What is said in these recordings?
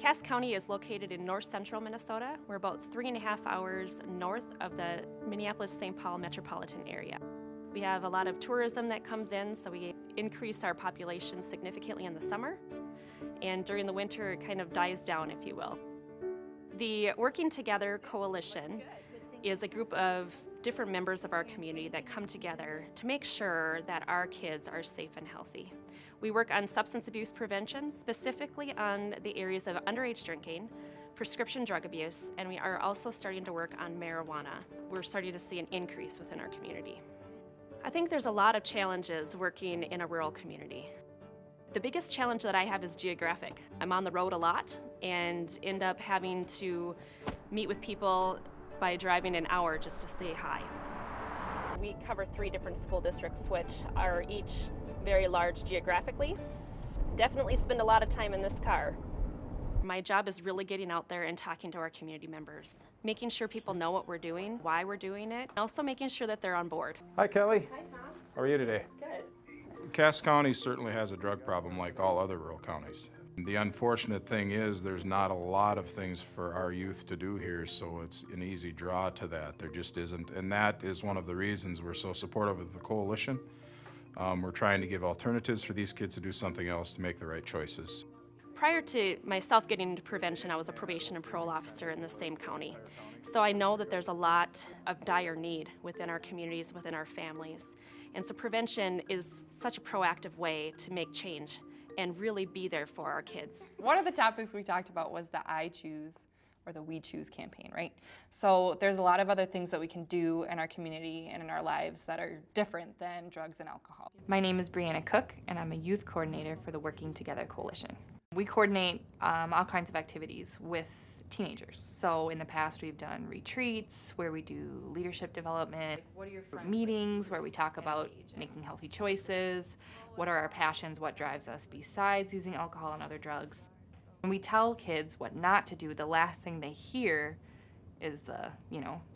Cass County is located in north central Minnesota. We're about 3.5 hours north of the Minneapolis-St. Paul metropolitan area. We have a lot of tourism that comes in, so we increase our population significantly in the summer, and during the winter it kind of dies down, if you will. The Working Together Coalition is a group of different members of our community that come together to make sure that our kids are safe and healthy. We work on substance abuse prevention, specifically on the areas of underage drinking, prescription drug abuse, and we are also starting to work on marijuana. We're starting to see an increase within our community. I think there's a lot of challenges working in a rural community. The biggest challenge that I have is geographic. I'm on the road a lot and end up having to meet with people by driving an hour just to say hi. We cover 3 different school districts, which are each very large geographically. Definitely spend a lot of time in this car. My job is really getting out there and talking to our community members, making sure people know what we're doing, why we're doing it, and also making sure that they're on board. Hi, Kelly. Hi, Tom. How are you today? Good. Cass County certainly has a drug problem like all other rural counties. The unfortunate thing is there's not a lot of things for our youth to do here, so it's an easy draw to that. There just isn't, and that is one of the reasons we're so supportive of the coalition. We're trying to give alternatives for these kids to do something else to make the right choices. Prior to myself getting into prevention, I was a probation and parole officer in the same county. So I know that there's a lot of dire need within our communities, within our families. And so prevention is such a proactive way to make change and really be there for our kids. One of the topics we talked about was the I Choose or the We Choose campaign, right? So there's a lot of other things that we can do in our community and in our lives that are different than drugs and alcohol. My name is Brianna Cook, and I'm a youth coordinator for the Working Together Coalition. We coordinate all kinds of activities with teenagers. So in the past we've done retreats where we do leadership development, meetings where we talk about making healthy choices, what are our passions, what drives us besides using alcohol and other drugs. When we tell kids what not to do, the last thing they hear is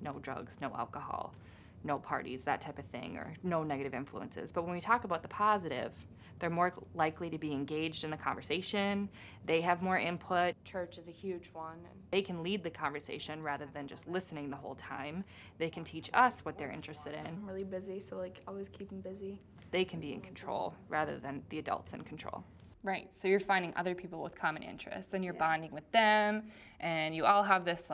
no drugs, no alcohol, no parties, that type of thing, or no negative influences. But when we talk about the positive, they're more likely to be engaged in the conversation. They have more input. Church is a huge one. They can lead the conversation rather than just listening the whole time. They can teach us what they're interested in. I'm really busy, so always keep them busy. They can be in control rather than the adults in control. Right, so you're finding other people with common interests and you're bonding with them and you all have this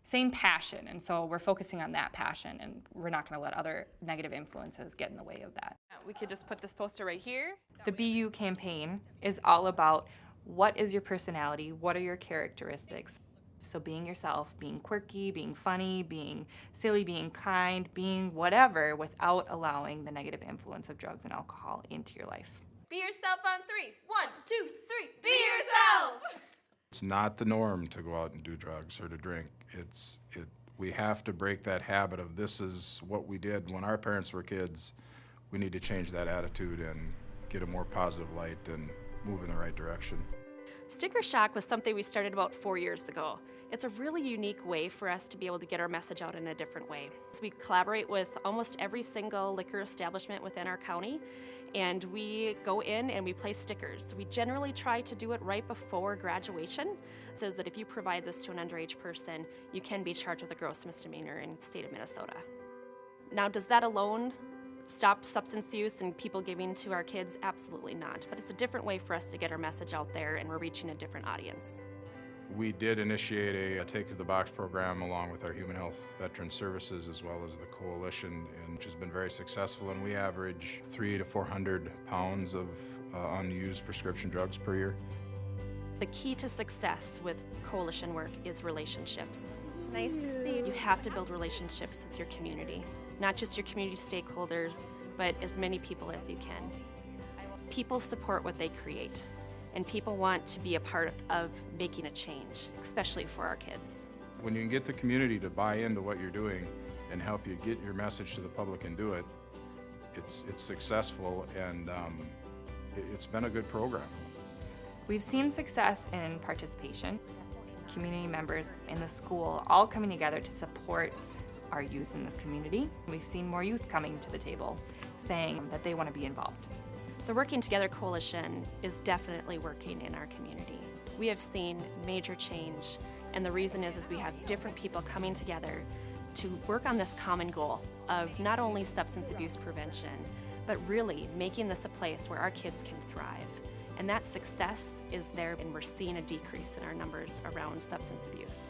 same passion, and so we're focusing on that passion and we're not going to let other negative influences get in the way of that. We could just put this poster right here. The BU campaign is all about what is your personality, what are your characteristics. So being yourself, being quirky, being funny, being silly, being kind, being whatever without allowing the negative influence of drugs and alcohol into your life. Be yourself on 3. 1, 2, 3. Be yourself! It's not the norm to go out and do drugs or to drink. We have to break that habit of this is what we did when our parents were kids. We need to change that attitude and get a more positive light and move in the right direction. Sticker Shock was something we started about 4 years ago. It's a really unique way for us to be able to get our message out in a different way. So we collaborate with almost every single liquor establishment within our county, and we go in and we place stickers. We generally try to do it right before graduation. It says that if you provide this to an underage person, you can be charged with a gross misdemeanor in the state of Minnesota. Now, does that alone stop substance use and people giving to our kids? Absolutely not. But it's a different way for us to get our message out there, and we're reaching a different audience. We did initiate a Take to the Box program along with our Human Health Veteran Services as well as the coalition, and which has been very successful, and we average 300 to 400 pounds of unused prescription drugs per year. The key to success with coalition work is relationships. Nice to see you. You have to build relationships with your community, not just your community stakeholders, but as many people as you can. People support what they create, and people want to be a part of making a change, especially for our kids. When you can get the community to buy into what you're doing and help you get your message to the public and do it, it's successful, and it's been a good program. We've seen success in participation, community members in the school all coming together to support our youth in this community. We've seen more youth coming to the table saying that they want to be involved. The Working Together Coalition is definitely working in our community. we have seen major change. And the reason is we have different people coming together to work on this common goal of not only substance abuse prevention, but really making this a place where our kids can thrive. And that success is there, and we're seeing a decrease in our numbers around substance abuse.